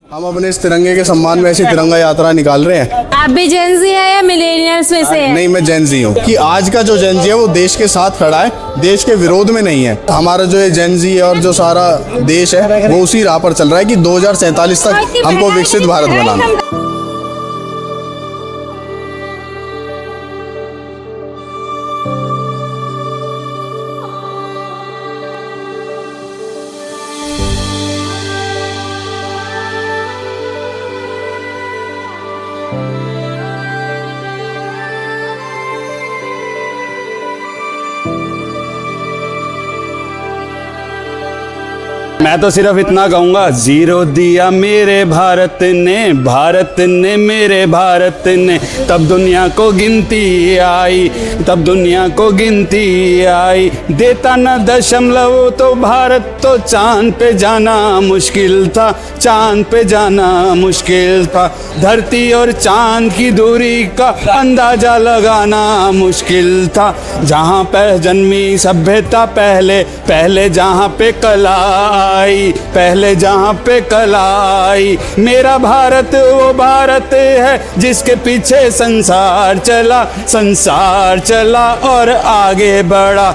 हम अपने इस तिरंगे के सम्मान में ऐसी तिरंगा यात्रा निकाल रहे हैं। आप भी जेनजी है या मिलेनियल्स में से है? नहीं, मैं जेनजी हूँ। कि आज का जो जेनजी है वो देश के साथ खड़ा है, देश के विरोध में नहीं है। हमारा जो ये जेनजी है और जो सारा देश है वो उसी राह पर चल रहा है कि 2047 तक हमको विकसित भारत बनाना है। मैं तो सिर्फ इतना कहूँगा, जीरो दिया मेरे भारत ने मेरे भारत ने, तब दुनिया को गिनती आई, तब दुनिया को गिनती आई। देता न दशमलव तो भारत तो चांद पे जाना मुश्किल था, चांद पे जाना मुश्किल था। धरती और चांद की दूरी का अंदाजा लगाना मुश्किल था। जहाँ पे जन्मी सभ्यता पहले पहले, जहाँ पे कला आई, पहले जहाँ पे कला आई। मेरा भारत वो भारत है जिसके पीछे संसार चला और आगे बढ़ा।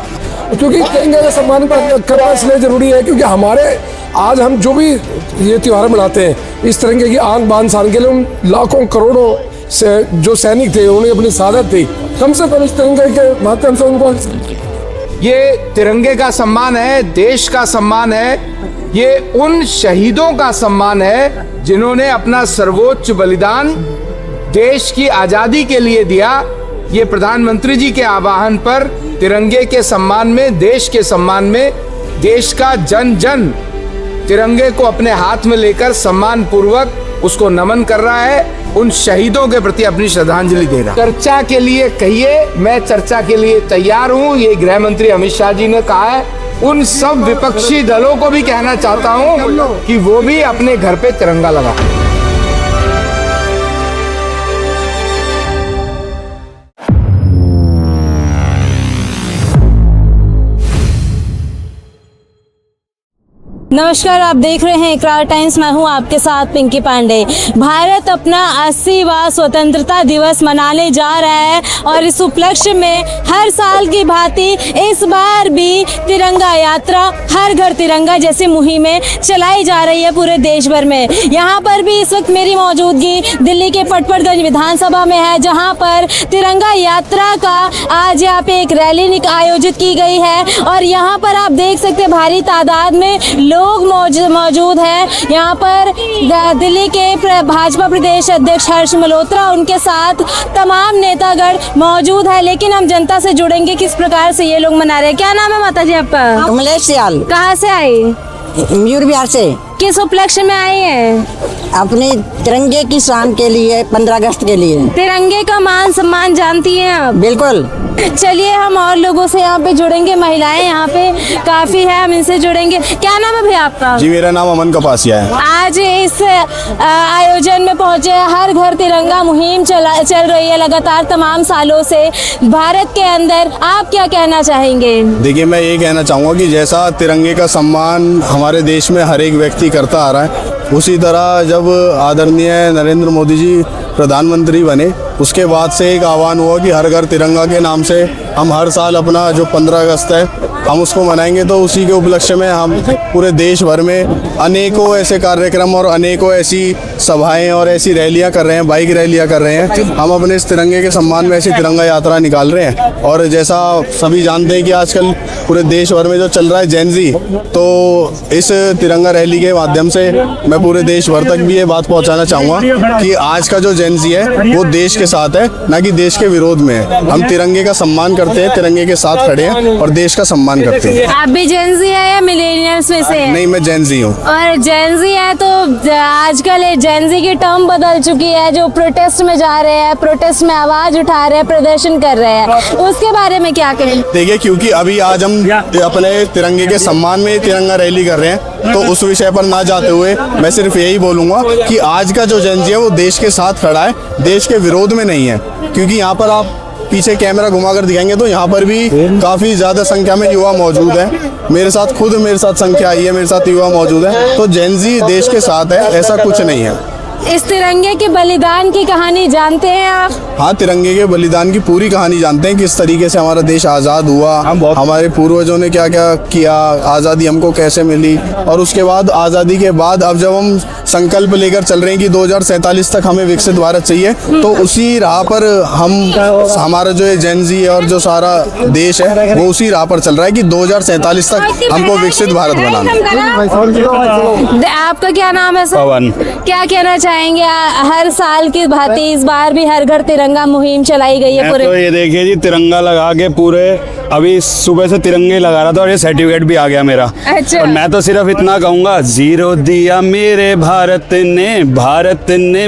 क्योंकि तिरंगे का सम्मान करना इसलिए जरूरी है क्योंकि हमारे आज हम जो भी ये त्यौहार मनाते हैं, इस तिरंगे की आन बान शान के लिए उन लाखों करोड़ों से जो सैनिक थे उन्हें अपनी शहादत दी। कम से कम इस तिरंगे के माध्यम से उनको ये तिरंगे का सम्मान है, देश का सम्मान है, ये उन शहीदों का सम्मान है जिन्होंने अपना सर्वोच्च बलिदान देश की आजादी के लिए दिया। ये प्रधानमंत्री जी के आह्वान पर तिरंगे के सम्मान में, देश के सम्मान में, देश का जन जन तिरंगे को अपने हाथ में लेकर सम्मान पूर्वक उसको नमन कर रहा है, उन शहीदों के प्रति अपनी श्रद्धांजलि दे रहा है। चर्चा के लिए कहिए, मैं चर्चा के लिए तैयार हूँ, ये गृह मंत्री अमित शाह जी ने कहा है। उन सब विपक्षी दलों को भी कहना चाहता हूँ कि वो भी अपने घर पे तिरंगा लगा। नमस्कार, आप देख रहे हैं इकरार टाइम्स। मैं हूं आपके साथ पिंकी पांडे। भारत अपना 80वां स्वतंत्रता दिवस मनाने जा रहा है और इस उपलक्ष्य में हर साल की भांति इस बार भी तिरंगा यात्रा, हर घर तिरंगा जैसी मुहिमें चलाई जा रही है पूरे देश भर में। यहाँ पर भी इस वक्त मेरी मौजूदगी दिल्ली के पटपड़गंज विधानसभा में है, जहाँ पर तिरंगा यात्रा का आज यहाँ पे एक रैली आयोजित की गई है और यहाँ पर आप देख सकते हैं भारी तादाद में लोग मौजूद हैं। यहाँ पर दिल्ली के भाजपा प्रदेश अध्यक्ष हर्ष मल्होत्रा, उनके साथ तमाम नेतागण मौजूद है। लेकिन हम जनता से जुड़ेंगे किस प्रकार से ये लोग मना रहे हैं। क्या नाम है माता जी आपका? कमलेश सियाल। कहाँ से आई? मयूर बिहार से। किस उपलक्ष्य में आई है? अपने तिरंगे की शान के लिए, 15 अगस्त के लिए। तिरंगे का मान सम्मान जानती हैं आप? बिल्कुल। चलिए हम और लोगों से यहाँ पे जुड़ेंगे, महिलाएं यहाँ पे काफी है, हम इनसे जुड़ेंगे। क्या नाम है भैया आपका? जी, मेरा नाम अमन कपासिया है। आज इस आयोजन में पहुंचे, हर घर तिरंगा मुहिम चल रही है लगातार तमाम सालों से भारत के अंदर। आप क्या कहना चाहेंगे? देखिए, मैं ये कहना चाहूँगा कि जैसा तिरंगे का सम्मान हमारे देश में हर एक व्यक्ति करता आ रहा है, उसी तरह जब आदरणीय नरेंद्र मोदी जी प्रधानमंत्री बने उसके बाद से एक आह्वान हुआ कि हर घर तिरंगा के नाम से हम हर साल अपना जो 15 अगस्त है हम उसको मनाएंगे। तो उसी के उपलक्ष्य में हम पूरे देश भर में अनेकों ऐसे कार्यक्रम और अनेकों ऐसी सभाएं और ऐसी रैलियां कर रहे हैं, बाइक रैलियां कर रहे हैं। हम अपने इस तिरंगे के सम्मान में ऐसी तिरंगा यात्रा निकाल रहे हैं। और जैसा सभी जानते हैं कि आजकल पूरे देश भर में जो चल रहा है जेनजी, तो इस तिरंगा रैली के माध्यम से मैं पूरे देश भर तक भी ये बात पहुँचाना चाहूँगा कि आज का जो जेनजी है वो देश के साथ है, ना कि देश के विरोध में है। हम तिरंगे का सम्मान करते हैं, तिरंगे के साथ खड़े हैं और देश का सम्मान करते हैं। आप भी जेनजी है या मिलेनियल्स में से? नहीं, मैं जेनजी हूँ। और जेनजी है तो आजकल जेनजी की टर्म बदल चुकी है, जो प्रोटेस्ट में जा रहे हैं, प्रोटेस्ट में आवाज उठा रहे हैं, प्रदर्शन कर रहे हैं, उसके बारे में क्या कहें? देखिए, क्योंकि अभी आज हम अपने तिरंगे के सम्मान में तिरंगा रैली कर रहे हैं, तो उस विषय पर ना जाते हुए मैं सिर्फ यही बोलूँगा कि आज का जो जेनजी है वो देश के साथ खड़ा है, देश के विरोध में नहीं है। क्योंकि यहाँ पर आप पीछे कैमरा घुमा कर दिखाएंगे तो यहाँ पर भी काफ़ी ज़्यादा संख्या में युवा मौजूद हैं। मेरे साथ संख्या आई है, मेरे साथ युवा मौजूद है। तो जेनजी देश के साथ है, ऐसा कुछ नहीं है। इस तिरंगे के बलिदान की कहानी जानते हैं आप? हाँ, तिरंगे के बलिदान की पूरी कहानी जानते हैं, किस तरीके से हमारा देश आज़ाद हुआ, हमारे पूर्वजों ने क्या क्या किया, आज़ादी हमको कैसे मिली। और उसके बाद आज़ादी के बाद अब जब हम संकल्प लेकर चल रहे हैं कि 2047 तक हमें विकसित भारत चाहिए, तो उसी राह पर हमारा जो है जेनजी और जो सारा देश है वो उसी राह पर चल रहा है कि 2047 तक हमको विकसित भारत बनाना। आपका क्या नाम है सर? पवन। क्या कहना चाहेंगे? हर साल की भांति इस बार भी हर घर तिरंगा मुहिम चलाई गई है पूरे। तो ये देखिए जी, तिरंगा लगा के पूरे अभी सुबह से तिरंगे लगा रहा था और ये सर्टिफिकेट भी आ गया मेरा। अच्छा। और मैं तो सिर्फ इतना कहूँगा, जीरो दिया मेरे भारत ने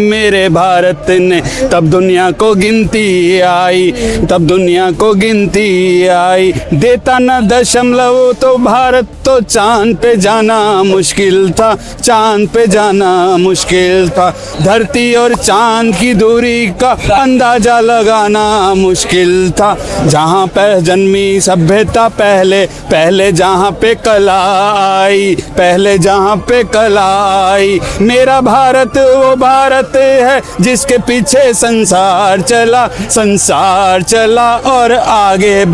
मेरे भारत ने, तब दुनिया को गिनती आई, तब दुनिया को गिनती आई। देता न दशमलव तो भारत तो चांद पे जाना मुश्किल था, चांद पे जाना मुश्किल था। धरती और चांद की दूरी का अंदाजा लगाना मुश्किल था। जहाँ पे जन्मी सभ्यता पहले जहाँ पे कला आई, पहले जहाँ पे कला आई। मेरा भारत वो भारत है जिसके पीछे संसार चला और आगे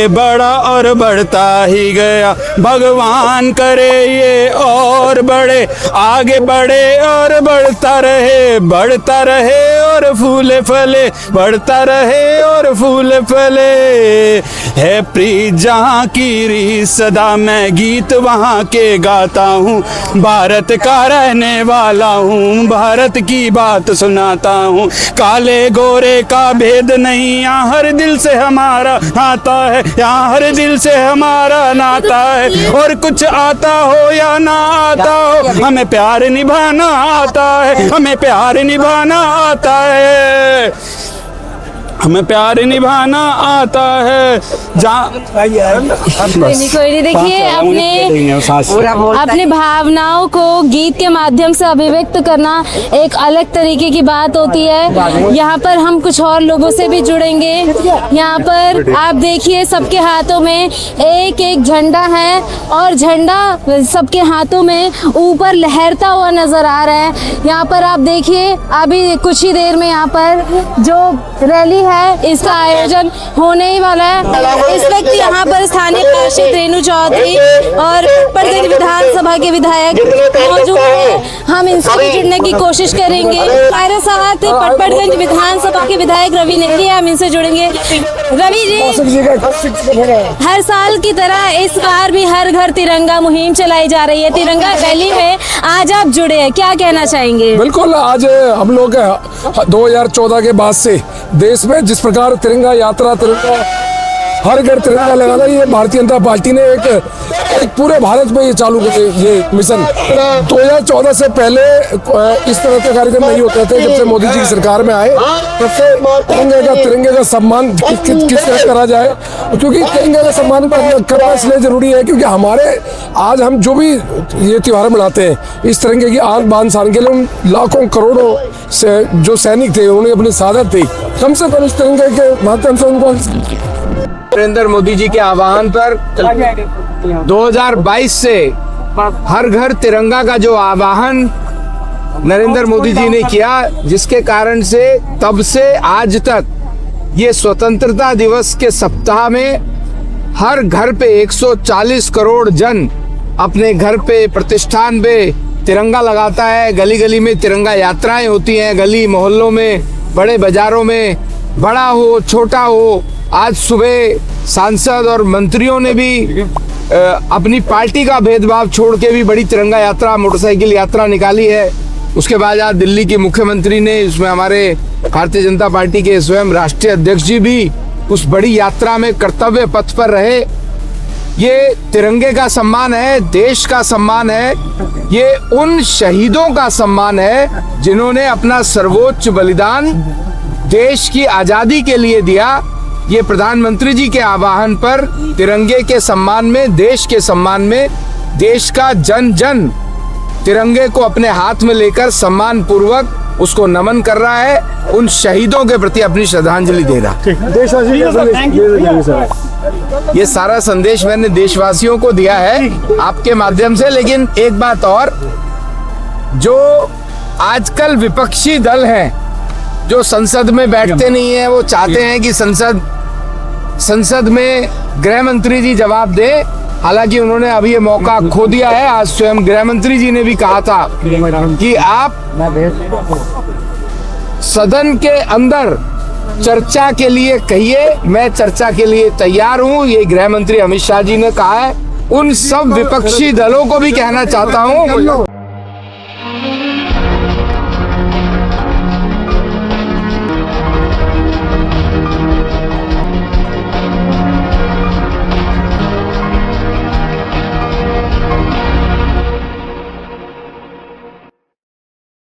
बढ़ा और बढ़ता ही गया। भगवान करे ये और बढ़े, आगे बढ़े और बढ़ता रहे और फूले फले, बढ़ता रहे और फूले फले। है प्रीत जहाँ की रीत सदा मैं गीत वहाँ के गाता हूँ। भारत का रहने वाला हूँ, भारत की बात सुनाता हूँ। काले गोरे का भेद नहीं, यहाँ हर दिल से हमारा आता है, यहाँ हर दिल से हमारा नाता है। और कुछ आता हो या ना आता हो, हमें प्यार निभाना आता है, हमें प्यार निभाना आता है, हमें प्यार निभाना आता है। कोई नहीं। देखिए, अपने भावनाओं को गीत के माध्यम से अभिव्यक्त करना एक अलग तरीके की बात होती है। यहाँ पर हम कुछ और लोगों से भी जुड़ेंगे। यहाँ पर आप देखिए, सबके हाथों में एक एक झंडा है और झंडा सबके हाथों में ऊपर लहरता हुआ नजर आ रहा है। यहाँ पर आप देखिए, अभी कुछ ही देर में यहाँ पर जो रैली है इसका आयोजन होने ही वाला है। इस वक्त यहाँ पर स्थानीय पार्षद रेणु चौधरी और पटपड़गंज विधानसभा के विधायक मौजूद हैं। हम इनसे भी जुड़ने की कोशिश करेंगे। हमारे साथ पटपड़गंज विधानसभा के विधायक रवि नेगी, हम इनसे जुड़ेंगे। रवि जी, हर साल की तरह इस बार भी हर घर तिरंगा मुहिम चलाई जा रही है, तिरंगा रैली में आज आप जुड़े हैं, क्या कहना चाहेंगे? बिल्कुल, आज हम लोग 2014 के बाद से देश में जिस प्रकार तिरंगा यात्रा, तिरंगा हर घर तिरंगा लगाना, ये भारतीय जनता पार्टी ने एक पूरे भारत में ये चालू कर ये मिशन। 2014 से पहले इस तरह के कार्यक्रम नहीं होते थे। जब से मोदी जी की सरकार में आए, तब से तिरंगे का सम्मान किस तरह करा जाए, क्योंकि तिरंगे का सम्मान करना इसलिए जरूरी है क्योंकि हमारे आज हम जो भी ये त्योहार मनाते हैं, इस तिरंगे की आन बान शान के लिए उन लाखों करोड़ों से जो सैनिक थे, उन्होंने अपनी शहादत दी। कम से कम इस तिरंगे के माध्यम से उनको नरेंद्र मोदी जी के आह्वान पर 2022 से हर घर तिरंगा का जो आह्वान नरेंद्र मोदी जी ने किया, जिसके कारण से तब से आज तक ये स्वतंत्रता दिवस के सप्ताह में हर घर पे 140 करोड़ जन अपने घर पे, प्रतिष्ठान पे तिरंगा लगाता है। गली गली में तिरंगा यात्राएं होती हैं, गली मोहल्लों में, बड़े बाजारों में, बड़ा हो छोटा हो। आज सुबह सांसद और मंत्रियों ने भी अपनी पार्टी का भेदभाव छोड़ के भी बड़ी तिरंगा यात्रा, मोटरसाइकिल यात्रा निकाली है। उसके बाद आज दिल्ली के मुख्यमंत्री ने, इसमें हमारे भारतीय जनता पार्टी के स्वयं राष्ट्रीय अध्यक्ष जी भी उस बड़ी यात्रा में कर्तव्य पथ पर रहे। ये तिरंगे का सम्मान है, देश का सम्मान है, ये उन शहीदों का सम्मान है जिन्होंने अपना सर्वोच्च बलिदान देश की आजादी के लिए दिया। ये प्रधानमंत्री जी के आह्वान पर तिरंगे के सम्मान में, देश के सम्मान में, देश का जन जन तिरंगे को अपने हाथ में लेकर सम्मान पूर्वक उसको नमन कर रहा है, उन शहीदों के प्रति अपनी श्रद्धांजलि दे रहा है। ये सारा संदेश मैंने देशवासियों को दिया है आपके माध्यम से। लेकिन एक बात और, जो आजकल विपक्षी दल हैं, जो संसद में बैठते नहीं है, वो चाहते हैं कि संसद में गृह मंत्री जी जवाब दे। हालांकि उन्होंने अभी ये मौका खो दिया है। आज स्वयं गृह मंत्री जी ने भी कहा था कि आप सदन के अंदर चर्चा के लिए कहिए, मैं चर्चा के लिए तैयार हूं। ये गृह मंत्री अमित शाह जी ने कहा है। उन सब विपक्षी दलों को भी कहना चाहता हूं